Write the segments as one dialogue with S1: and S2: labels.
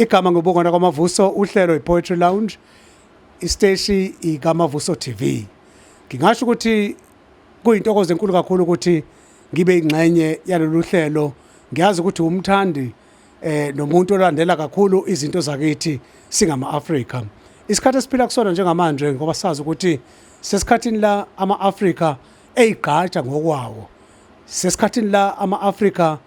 S1: igama ngobongana kwaMavuso, uhlelo iPoetry Lounge, isteshi igamavuso TV. Ngingasho ukuthi kuyintokozo enkulu kakhulu ukuthi ngibe ingxenye yalolu hlelo. Ngiyazi ukuthi umthandi nomuntu olandela kakhulu izinto zakithi singama-Afrika. Isikhathi esiphila kusona njengamanje ngoba sazi ukuthi sesikhathini la ama-Afrika eyigqaja ngokwawo. Sesikhathini la ama-Afrika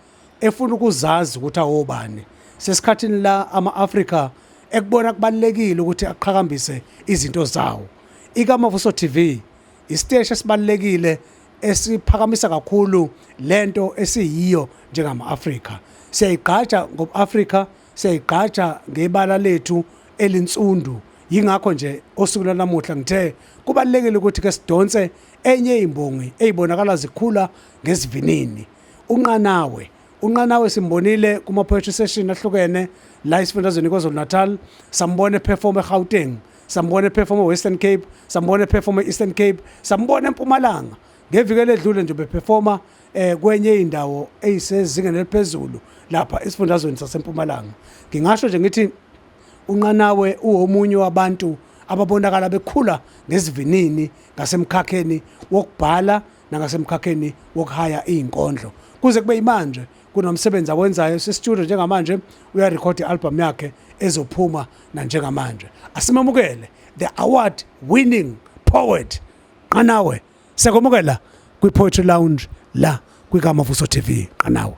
S1: efuna ukuzazi ukuthi awobani. Sesikhathini la ama-Afrika ekubona kubalekile ukuthi aqhakambise izinto zawo. INQANAWE TV isiteshi esibalekile esiphakamisa kakhulu lento esiyiyo njengama-Afrika. Siyayigqaja ngoba-Afrika, siyayigqaja ngebala lethu elinsundu. Yingakho nje osuku lanamuhla ngithe kubalekile ukuthi ke sidonse enye imbongi ezibonakala zikhula ngesivinini. UNQANAWE simbonile kuma poetry session ahlukene la isifundazweni KwaZulu-Natal, sambone perform eGauteng, sambone perform eWestern Cape, sambone perform eEastern Cape, sambone eMpumalanga. Ngeviki ledlule nje beperforma kwenye indawo eyisezingeni eliphezulu lapha esifundazweni saseMpumalanga. Ngingasho nje ngithi uNQANAWE uwomunye wabantu ababonakala bekhula ngesivinini ngasemkhakheni wokubhala nangasemkhakheni wokuhaya izinkondlo. Kuze kube imanje kunomsebenzi awenzayo sestudio njengamanje uyarecord i-album yakhe ezophuma na njengamanje. Asimamukele the award winning poet NQANAWE. Sekomukela kwiPoetry Lounge la kwiNqANAWE TV. NQANAWE,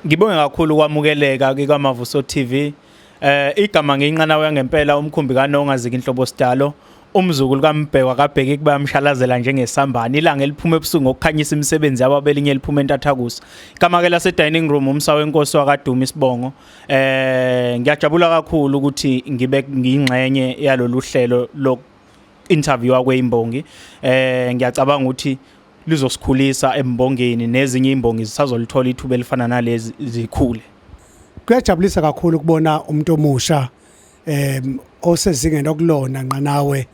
S2: ngibonge kakhulu kwamukeleka kwiNqANAWE TV. Igama ngiyiNqANAWE yangempela, umkhumbi kaNongazika inhlobo sidalo, umzukulu kaMbhekwa kabheki kuba yamshalazela njengesambane, ilanga eliphuma ebusuku ngokukhanyisa imisebenzi yababelinye eliphuma entathakusa. Igama ke lase dining room umsawe wenkosi wakaduma isibongo. Ngiyajabula kakhulu ukuthi ngibe ngiyingxenye yalolu hlelo lo interview kwezimbongi. Ngiyacabanga ukuthi lizosikhulisa embongeni nezinye izimbongi zisazolithola ithuba elifana nalezi zikhule.
S1: Kuyajabulisa kakhulu ukubona umuntu omusha osezingeni okulona NQANAWE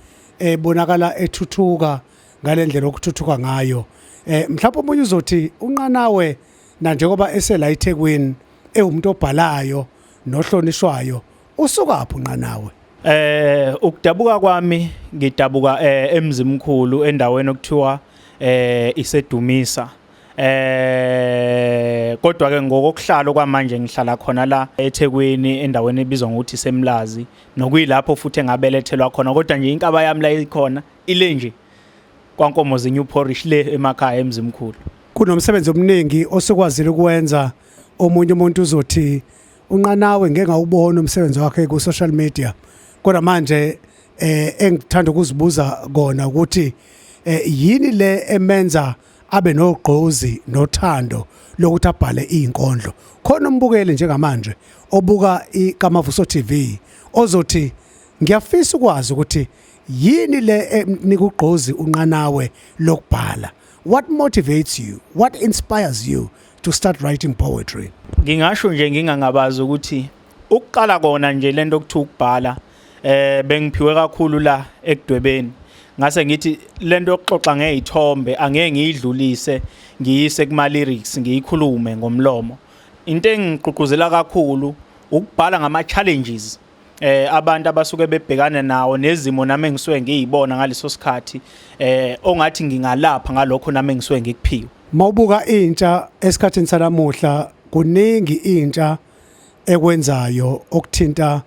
S1: bonakala ethuthuka ngalendlela okuthuthuka ngayo. Mhlawumbe umunye uzothi uNQANAWE na njengoba esela eThekwini umuntu obhalayo nohlonishwayo, usukaphi uNQANAWE?
S2: Ukudabuka kwami ngidabuka emzimkhulu endaweni okuthiwa isedumisa. Kodwa ke ngokuhlala kwamanje ngihlala khona la eThekwini endaweni ebizwa ngokuthi Semlazi, nokuyilapho futhi engabelethelwa khona. Kodwa nje inkaba yami la ikhona ile nje kwaNkomozi New Parish le emakhaya emzimkhulu.
S1: Kunomsebenzi omningi osukwazile ukwenza. Omunye umuntu uzothi uNQANAWE ngeke ngawubona umsebenzi wakhe ku social media. Kodwa manje engithanda ukuzibuza kona ukuthi yini le emenza abe nogqozi nothando lokuthi abhale izinkondlo. Khona umbukeli njengamanje obuka iNqANAWE TV ozothi ngiyafisa ukwazi ukuthi yini le nikugqozi uNQANAWE lokubhala. What motivates you? What inspires you to start writing poetry?
S2: Ngingasho nje ngingangabaza ukuthi ukuqala kona nje lento okuthi ukubhala bengiphiwe kakhulu la ekudwebeni. Ngase ngithi lento yokuxoxa ngezithombe angeke ngiyidlulise ngiyise kuma lyrics ngiyikhulume ngomlomo. Into engigqugquzela kakhulu ukubhala ngama challenges abantu abasuke bebhekana nawo nezimo nami engisuke ngiyibona ngaleso sikhathi ongathi ngingalapha ngalokho nami engisuke ngikuphiwe.
S1: Mawubuka intsha esikhathini sanamuhla kuningi intsha ekwenzayo okuthinta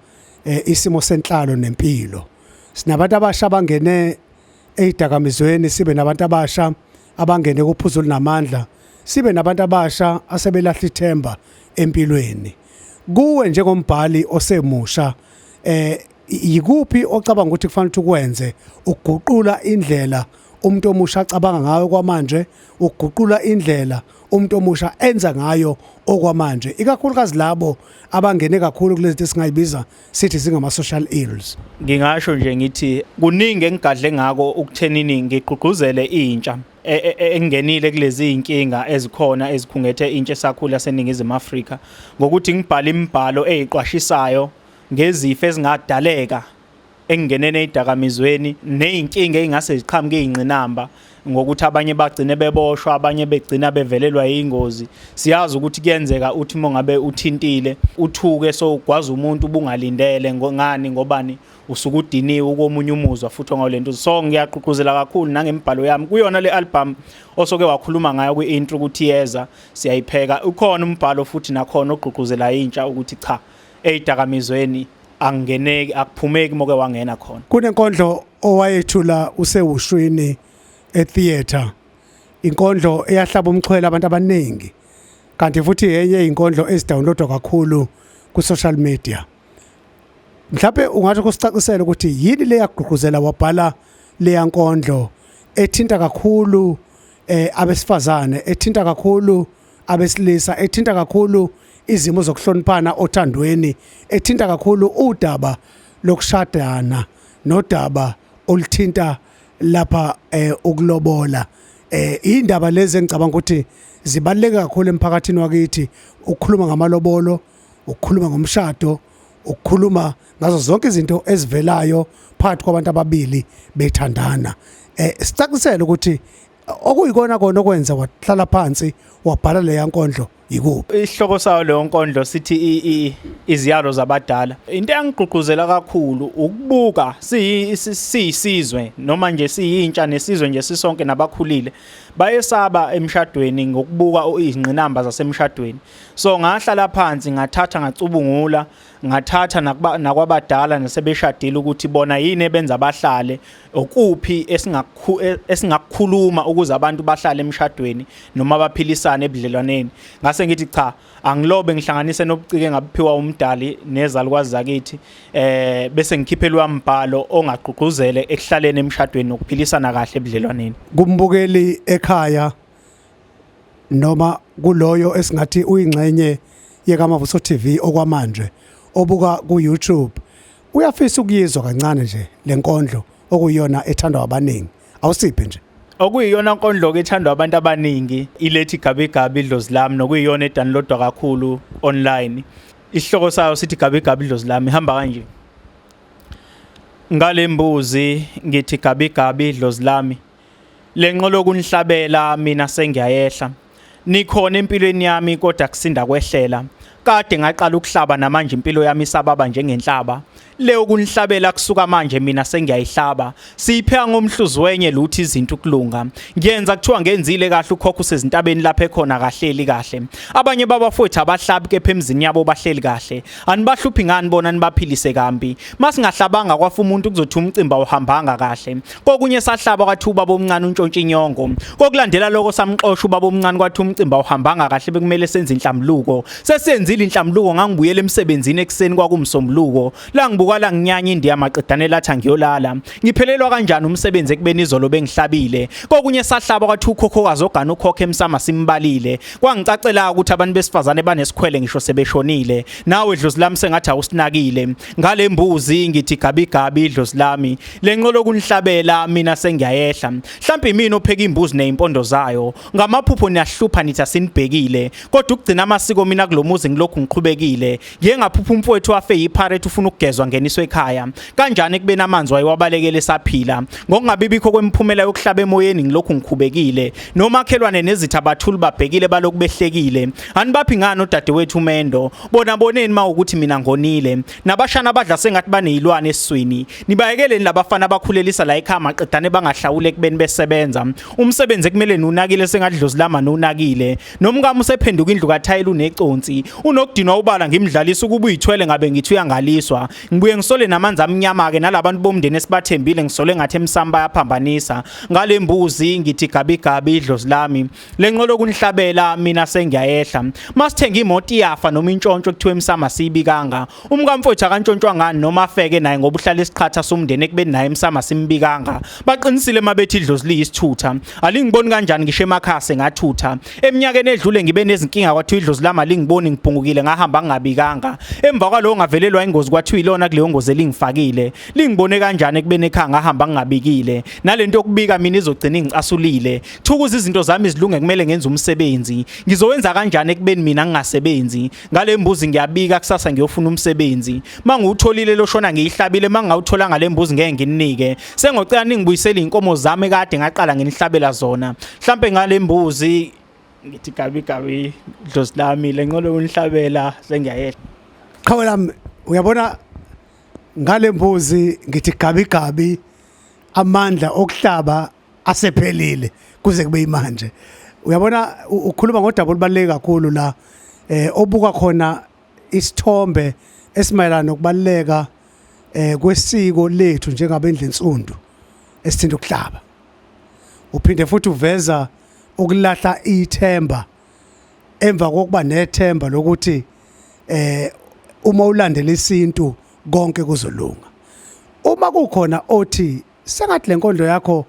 S1: isimo senhlalo nempilo. Sinabantu abasha abangene ezidakamizweni, sibe nabantu abasha abangene kuphuzo linamandla, sibe nabantu abasha asebelahla ithemba empilweni. Kuwe njengombhali osemusha yikuphi ocabanga ukuthi kufanele ukwenze ukuguqula indlela umuntu omusha acabanga ngayo kwamanje, ukuguqula indlela umuntu omusha enza ngayo okwamanje, ikakhulukazi labo abangene kakhulu kulezi singayibiza sithi zingama social ills?
S2: Ngingasho nje ngithi kuningi engigadle ngako ukuthenini ngigqugquzele intsha engenile kulezi inkinga ezikhona ezikhungethe intsha esakhula seningizimu Afrika, ngokuthi ngibhala imibhalo eziqwashisayo ngezifo ezingadaleka engenene ezidakamizweni nezinkinga ezingase ziqhamuke izingqinamba ngokuthi abanye bagcine beboshwa, abanye begcina bevelelwa ingozi. Siyazi ukuthi kuyenzeka uthi mongabe uthintile uthuke so ugwaza umuntu ubungalindele ngani ngobani usuku udiniwe ukomunye umuzwa futhi ngolento. So ngiyaqhuquzela kakhulu nangembhalo yami kuyona le album osoke wakhuluma ngayo kwi-intro ukuthi yeza siyayipheka. Ukhona umbhalo futhi nakhona ogqugquzela intsha ukuthi cha ezidakamizweni angeneki akuphumeki moke wangena khona.
S1: Kunenkondlo owayethula usewushwini etheater, inkondlo eyahlaba umxhwele abantu abaningi, kanti futhi yenye inkondlo ezidownloadwa kakhulu ku social media. Mhlawumbe ungathi kusicacisela ukuthi yini le yagqugquzela wabhala le yankondlo ethinta kakhulu abesifazane, ethinta kakhulu abesilisa, ethinta kakhulu izimo zokuhloniphana othandweni, ethinta kakhulu udaba lokushadana nodaba oluthinta lapha ukulobola. Indaba lezi engicabanga ukuthi zibaluleke kakhulu emphakathini wakithi, ukukhuluma ngamalobolo, ukukhuluma ngomshado, ukukhuluma ngazo zonke izinto ezivelayo phakathi kwabantu ababili bethandana. Sicacisela ukuthi okuyikona kona okwenza wahlala phansi wabhala le yankondlo yikuphi?
S2: Isihloko sayo leyo nkondlo sithi iziyalo zabadala. Into engigqugquzela kakhulu ukubuka siyisizwe noma nje siyintsha nesizwe nje sisonke nabakhulile bayesaba emshadweni ngokubuka izingqinamba zasemshadweni. So ngahlala phansi ngathatha ngacubungula, ngathatha nakwabadala nasebeshadile ukuthi bona yini ebenza bahlale, okuphi esingakukhuluma ukuze abantu bahlale emshadweni noma baphilisane ebudlelwaneni. Ngase ngithi cha angilobe ngihlanganise nobucike ngabuphiwa umdali nezalukwazi zakithi bese ngikhiphelwa umbhalo ongagqugquzele ekuhlaleni emshadweni nokuphilisana kahle ebudlelwaneni.
S1: Kumbukeli ekhaya noma kuloyo esingathi uyingxenye yeKamavuso TV okwamanje obuka ku YouTube, uyafisa ukuyizwa kancane nje lenkondlo okuyiyona ethandwa abaningi, awusiphe nje?
S2: Okuyiyona nkondlo ethandwa abantu abaningi ilethi Gabi idlozi lami, nokuyiyona edownloadwa kakhulu online. Isihloko sayo sithi Gabi idlozi lami, ihamba kanje: ngale mbuzi ngithi Gabi idlozi lami, lenqolo kunihlabela mina sengiyayehla, nikhona empilweni yami kodwa kusinda kwehlela, kade ngaqala ukuhlaba namanje impilo yami isababa njengenhlaba, leyo kunihlabela kusuka manje mina sengiyayihlaba, siyipheka ngomhluzi wenye luthi izinto ukulunga, ngiyenza kuthiwa ngenzile kahle ukhokho usezintabeni lapha ekhona kahleli kahle, abanye babafowethu abahlabi kepha emzini yabo bahleli kahle, anibahluphi ngani bona nibaphilise kambi, masingahlabanga kwafa umuntu kuzothi umcimba uhambanga kahle, kokunye sahlaba kwathi ubaba omncane untshontsha inyongo, kokulandela lokho samxoxa ubaba omncane kwathi umcimba uhambanga kahle bekumele senze inhlamluko, sesenzile inhlamluko ngangibuyela emsebenzini ekseni kwakumsombuluko, la ngibukala nginyanya indiya maqedane lathi ngiyolala, ngiphelelwa kanjani umsebenzi ekubeni izolo bengihlabile, kokunye sahlaba kwathi ukhokhokazi ogana ukhokhe emsama simbalile, kwangicacela ukuthi abantu besifazane banesikhwele ngisho sebeshonile, nawe idlozi lami sengathi awusinakile, ngale mbuzi ngithi Gabi idlozi lami, lenqolo kunihlabela mina sengiyayehla, mhlawumbe mina opheka imbuzi nezimpondo zayo, ngamaphupho niyahlupha nithi asinibhekile, kodwa ukugcina amasiko mina kulomuzi ngilokhu ngiqhubekile, ngiye ngaphupha umfowethu wafe yiphareti ufuna ukugezwa ngeniswe ekhaya, kanjani kubeni amanzi wayewabalekele saphila, ngokungabibikho kwemiphumela yokuhlaba emoyeni ngilokhu ngikhubekile, nomakhelwane nezitha abathuli babhekile balokhu behlekile, anibaphi ngani odadewethu umendo, bona boneni mawukuthi mina ngonile, nabashana abadla sengathi banezilwane esiswini, nibayekeleni labafana bakhulelisa la ekhaya maqedane bangahlawule kubeni besebenza, umsebenzi ekumele nunakile sengadlozi lama nunakile, nomkami usephenduka indlu kaThayela uneconsi, unokudinwa ubala ngimdlalisa ukuba uyithwele ngabe ngithi uyangaliswa, ngibuye ngisole namanzi amnyama ke nalabantu bomndeni esibathembile ngisole ngathi emsamba yaphambanisa, ngale mbuzi ngithi Gabi idlozi lami, lenqolo kunihlabela mina sengiyayehla, masithenga imoto iyafa noma intshontsho kuthiwe emsama siyibikanga, umkamfowethu akantshontshwa ngani noma afeke naye ngoba uhlala isiqhatha somndeni ekubeni naye emsama simbikanga, baqinisile mabethi idlozi liyisithutha, alingiboni kanjani ngisho emakhaya sengathutha, eminyakeni edlule ngibe nezinkinga kwathiwa idlozi lami alingiboni ngiphungukile ngahamba ngingabikanga emva kwaloko ngavelelwa ingozi kwathiwa ilona kuleyo ngozi elingifakile lingibone kanjani ekubeni ekhaya ngahamba ngingabikile nalento yokubika mina izogcina ingicasulile thukuza izinto zami izilunge kumele ngenze umsebenzi ngizowenza kanjani ekubeni mina ngingasebenzi ngale mbuzi ngiyabika kusasa ngiyofuna umsebenzi mangiwutholile loshona ngiyihlabile mangawuthola ngale mbuzi ngeke nginike sengocela ningibuyisele inkomo zami kade ngaqala nginihlabela zona mhlambe ngale mbuzi ngithi gabi idlozi lami lenqolo unihlabela sengiyayehla
S1: Qhawe lami uyabona ngale mbuzi ngithi gabi amandla okuhlaba asephelile kuze kube manje uyabona ukhuluma ngodaba olubaleke kakhulu la obuka khona isithombe esimayelana nokubaleka kwesiko lethu njengabendle insundu esithinta ukuhlaba uphinde futhi uveza ukulahla ithemba emva kokuba nethemba lokuthi uma ulandela isintu konke kuzolunga uma kukhona othi sengathi lenkondlo yakho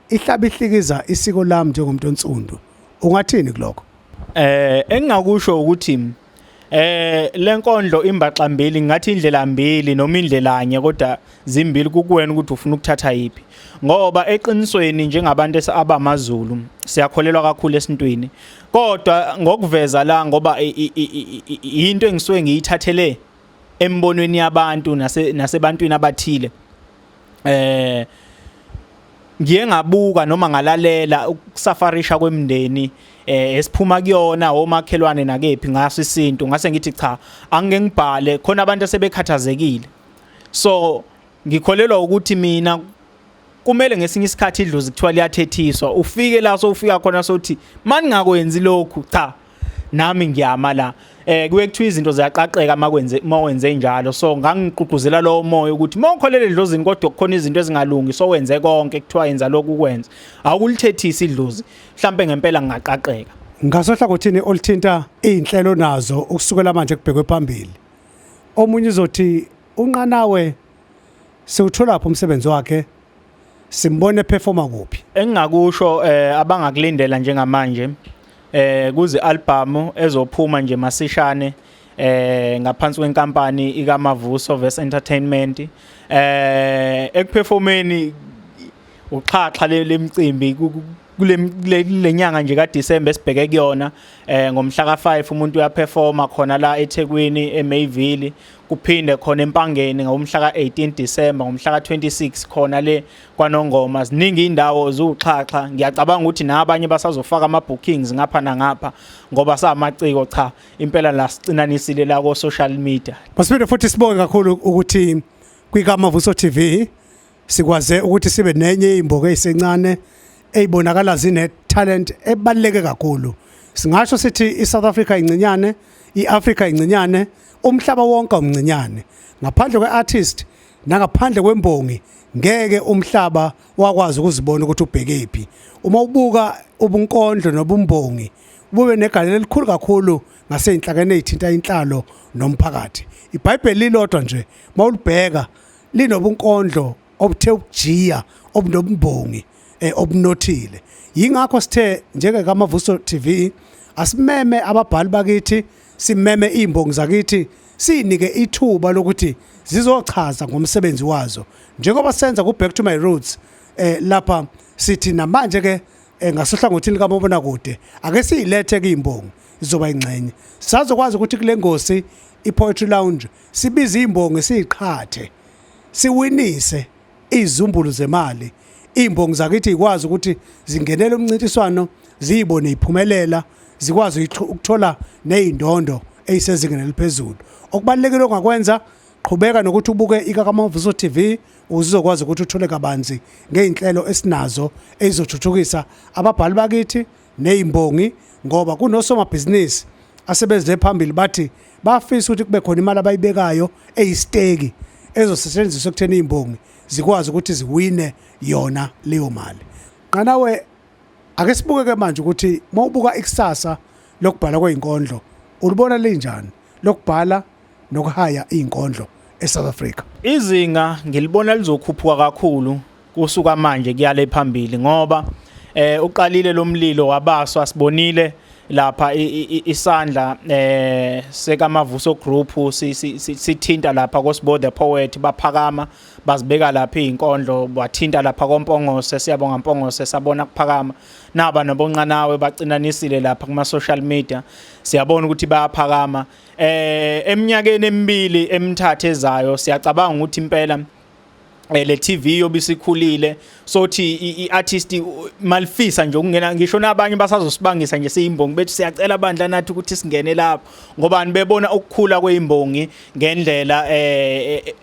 S1: ihlaba ihlikiza isiko lami njengomuntu onsundu ungathini kuloko
S2: engingakusho ukuthi lenkondlo imbaxambili ngathi indlela mbili noma indlela anye kodwa zimbili kukuwena ukuthi ufuna ukuthatha yipi ngoba eqinisweni njengabantu abamaZulu siyakholelwa kakhulu esintweni kodwa ngokuveza la ngoba into engisuke ngiyithathele embonweni yabantu nasebantwini abathile ngiye ngabuka noma ngalalela ukusafarisha kwemndeni esiphuma kuyona omakhelwane nakephi ngaso isintu ngase ngithi cha angeke ngibhale khona abantu asebekhathazekile so ngikholelwa ukuthi mina kumele ngesinye isikhathi idlozi kuthiwa liyathethiswa ufike la so ufika khona sothi mani ngakwenzi lokhu cha nami ngiyama la kuye kuthiwa izinto ziyaqaqeka mawenze njalo so ngangigqugquzela lo moya ukuthi mawukholele idlozini kodwa kukhona izinto ezingalungi so wenze konke kuthiwa yenza lokhu kwenza awukulithethisa idlozi mhlambe ngempela ngingaqaqeka
S1: ngasohlangothini olithinta izinhlelo nazo ukusukela manje kubhekwe phambili omunye uzothi unqanawe sewuthola lapho umsebenzi wakhe simbone performa kuphi
S2: engingakusho abangakulindela njengamanje kuze album ezophuma nje masishane ngaphansi kwenkampani ikamavuso vs entertainment ekuperformeni uxhaxha lemicimbi kule nyanga nje kaDisemba esibheke kuyona ngomhla ka5 umuntu uyaperforma khona la eThekwini eMayville kuphinde khona eMpangeni ngomhla ka18 December ngomhla ka26 khona le kwaNongoma ziningi indawo zuxhaxha ngiyacabanga ukuthi nabanye basazofaka ama bookings ngapha nangapha ngoba samaciko cha impela la sicinanisile la ko social media
S1: Masiphethe futhi sibonge kakhulu ukuthi kwikamavuso TV sikwaze ukuthi sibe nenye imboke esencane eyibonakala zine talent ebaleke kakhulu singasho sithi iSouth Africa incinyane iAfrica incinyane umhlaba wonke umncinyane ngaphandle kweartist nangaphandle kwembongi ngeke umhlaba wakwazi ukuzibona ukuthi ubhekephi uma ubuka ubunkondlo nobumbongi bube negalelo elikhulu kakhulu ngaseyinhlakene ezithinta inhlalo nomphakathi iBhayibheli lilodwa nje mawulibheka linobunkondlo obuthe ukujiya obunobumbongi obunothile yingakho sithe njengekamavuso TV asimeme ababhali bakithi simeme imbongi zakithi sinike ithuba lokuthi zizochaza ngomsebenzi wazo njengoba senza ku Back to My Roots lapha sithi namanje ke ngasohlangothini kamabona kude ake siyilethe kwimbongi izoba ingcenye sizokwazi ukuthi kule ngosi iPoetry Lounge sibize imbongi siyiqhathe siwinise izumbulu zemali imbongi zakithi ikwazi ukuthi zingenele umncintiswano ziyibone iphumelela zikwazi ukuthola nezindondo ezisezingeni eliphezulu okubalekile ongakwenza qhubeka nokuthi ubuke ikamavuso TV uzokwazi ukuthi uthole kabanzi ngeinhlelo esinazo ezizothuthukisa ababhali bakithi nezimbongi ngoba kunosoma business asebenze phambili bathi bafisa ukuthi kube khona imali abayibekayo eyisteki ezosetshenziswa ekutheni izimbongi zikwazi ukuthi ziwine yona leyo mali nganawe ake sibuke ke manje ukuthi mawubuka ikusasa lokubhala kwezinkondlo ulibona linjani lokubhala nokuhaya izinkondlo eSouth Africa
S2: izinga ngilibona lizokhuphuka kakhulu kusuka manje kuyale phambili ngoba uqalile lo mlilo wabaswa sibonile lapha isandla seka Mavuso group sithinta lapha koSibo the poet baphakama bazibeka lapha izinkondlo bathinta lapha kompongose siyabonga mpongose sabona kuphakama naba nabonqanawe bacinanisile lapha kuma social media siyabona ukuthi bayaphakama eminyakeni emibili emithathu ezayo siyacabanga ukuthi impela le TV yobisikhulile sothi iartist malifisa nje ukungena ngisho nabanye basazosibangisa nje siyimbongi bethi siyacela bandla nathi ukuthi singene lapho ngoba nibebona ukukhula kweimbongi ngendlela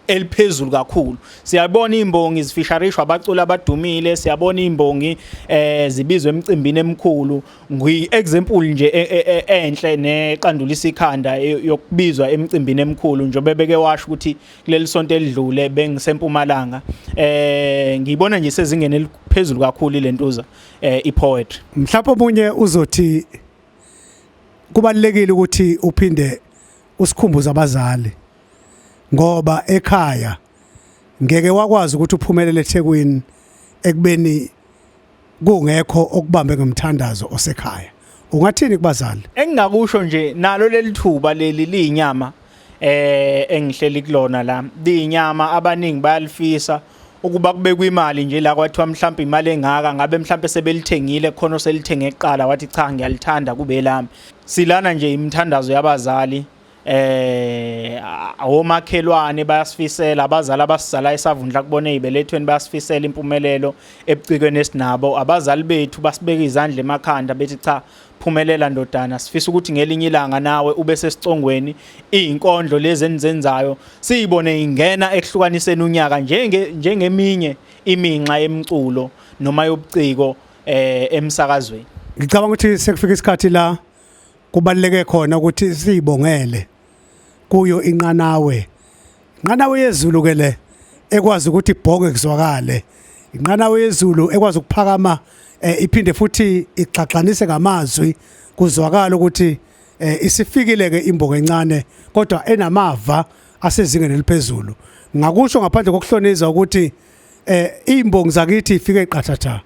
S2: eliphezulu kakhulu siyabona imbongi zifisharishwa abacula abadumile siyabona imbongi zibizwe emcimbini emkhulu ngi-example nje enhle neqandulisa ikhanda yokubizwa emcimbini emkhulu njengoba beke washo ukuthi kuleli sonto elidlule bengisempumalanga ngibona nje sezingene eliphezulu kakhulu ilentuza ipoetry
S1: mhlawumbe omunye uzothi kubalekile ukuthi uphinde usikhumbuze abazali ngoba ekhaya ngeke wakwazi ukuthi uphumelele eThekwini ekubeni kungekho okubambe ngomthandazo osekhaya ungathini kubazali
S2: engingakusho nje nalo lelithuba leli liyinyama engihleli kulona la liyinyama abaningi bayalifisa ukuba kubekwe imali nje la kwathiwa mhlawumbe imali engaka ngabe mhlawumbe sebelithengile khona oselithenge eqala wathi cha ngiyalithanda kube lami silana nje imithandazo yabazali awomakhelwane bayasifisela abazali abasizala esavundla kubona ezibelethweni bayasifisela impumelelo ebucikweni esinabo abazali bethu basibeka izandla emakhanda bethi cha phumelela ndodana sifisa ukuthi ngelinye ilanga nawe ube sesicongweni izinkondlo lezi enizenzayo siyibone ingena ekuhlukaniseni unyaka njengeminye iminxa yemculo noma yobuciko emsakazweni
S1: ngicabanga ukuthi sekufika isikhathi la kubaleke khona ukuthi siyibongele kuyo inqanawe yezulu ke le ekwazi ukuthi ibhoke kuzwakale inqanawe yezulu ekwazi ukuphakama iphinde futhi ixaxanise ngamazwi kuzwakala ukuthi isifikile ke imbongo encane kodwa enamava asezingeni eliphezulu ngakusho ngaphandle kokuhloniza ukuthi imbongi zakithi ifike eqathatha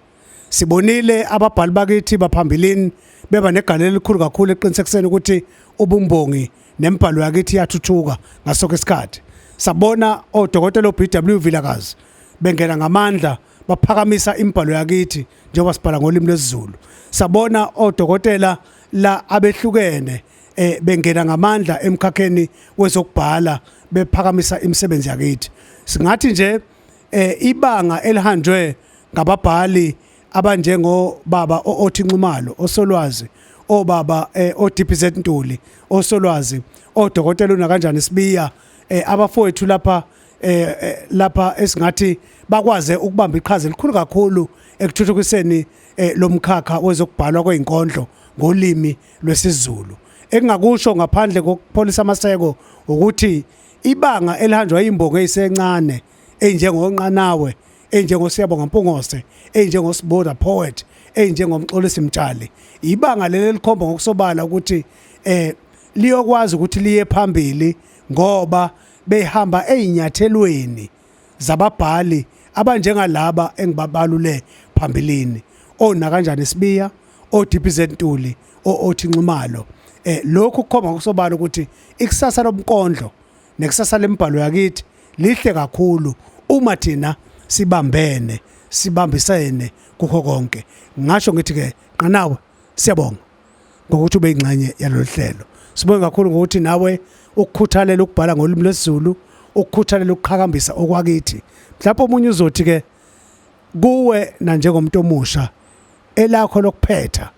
S1: sibonile ababhali bakithi baphambilini beba negalelo elikhulu kakhulu eqinisekiseni ukuthi ubumbongi nembhalo yakithi yathuthuka ngasonke isikhathi sabona odokotela oBW Vilakazi bengena ngamandla baphakamisa imbhalo yakithi njengoba sibhala ngolimi lwesiZulu sabona odokotela la abehlukene bengena ngamandla emkhakheni wezokubhala bephakamisa imisebenzi yakithi singathi nje ibanga elihanjwe ngababhali abanjengo baba othi Nxumalo osolwazi obaba oDPZ Ntuli osolwazi odokotela una kanjani sibiya abafowethu lapha esingathi bakwaze ukubamba iqhaza elikhulu kakhulu ekuthuthukiseni lomkhakha wezokubhalwa kwezinkondlo ngolimi lwesiZulu engingakusho ngaphandle kokupholisa amaseko ukuthi ibanga elihanjwa imbongo eyisencane enjengonqanawe enjengosiyabonga mpongose enjengosibo the poet enjengomxolisi mtshali ibanga leli likhomba ngokusobala ukuthi liyokwazi ukuthi liye phambili ngoba behamba ezinyathelweni zababhali abanjengalaba engibabalule phambilini ona kanjani sibiya oDPZ Ntuli othi Nxumalo lokhu kukhomba ngokusobala ukuthi ikusasa lomkondlo nekusasa lembhalo yakithi lihle kakhulu uma thina sibambene sibambisene kukho konke ngasho ngithi ke Nqanawe siyabonga ngokuthi ube ingxenye yalolu hlelo sibonga kakhulu ngokuthi nawe ukukhuthalela ukubhala ngolimi lwesiZulu ukukhuthalela ukuqhakambisa okwakithi mhlawumbe omunye uzothi ke kuwe na njengomuntu omusha elakho lokuphetha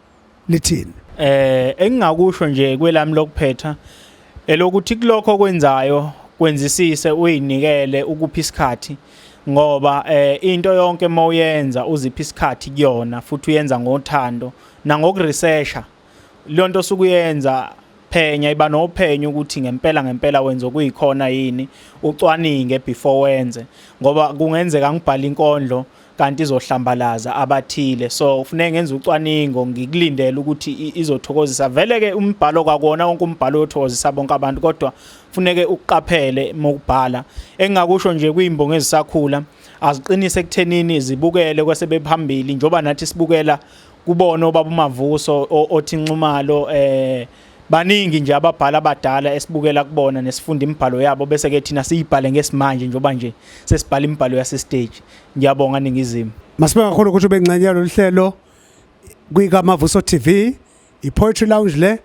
S1: lithini
S2: engingakusho nje kwelami lokuphetha elokuthi kulokho okwenzayo kwenzisise uyinikele ukupha isikhathi ngoba into yonke mawuyenza uzipha isikhathi kuyona futhi uyenza ngothando nangokuresearcha lonto sokuyenza phenya iba nophenya ukuthi ngempela wenza kuyikhona yini ucwaninge before wenze ngoba kungenzeka ngibhala inkondlo kanti izohlambalaza abathile so kufanele ngenze ucwaningo ngikulindele ukuthi izothokozisa vele ke umbhalo kwakona wonke umbhalo othokozisa bonke abantu kodwa kufanele uqaphele mokubhala engakusho nje kuyimbongo ezisakhula aziqinise ekuthenini zibukele kwase bephambili njoba nathi sibukela kubona obaba uMavuso othi inxumalo baningi nje ababhala abadala esibukela kubona nesifunda imibhalo yabo bese ke thina siyibhale ngesimanje njoba nje sesibhala imibhalo yase stage. Ngiyabonga Ningizimu.
S1: Masibonga kakhulu ukuthi ube ngxenye yalo hlelo kwiGamavuso TV, iPoetry Lounge le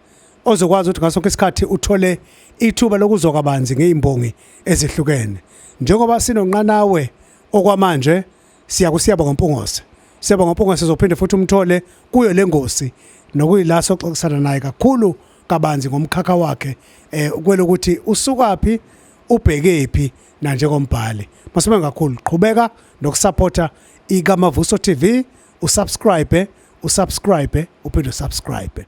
S1: ozokwazi ukuthi ngasonke isikhathi uthole ithuba lokuzwa kabanzi ngeimbongi ezihlukene. Njengoba sinonqanawe okwamanje siyabonga uMpungose. Siyabonga uMpungose sizophinde futhi umthole kuyo lengosi nokuyila soxoxisana naye kakhulu kabanzi ngomkhakha wakhe ukwelokuthi usukapi ubhekephi na njengombhali. Masibonga kakhulu, qhubeka nokusupporta iGamavuso TV, usubscribe uphinde usubscribe.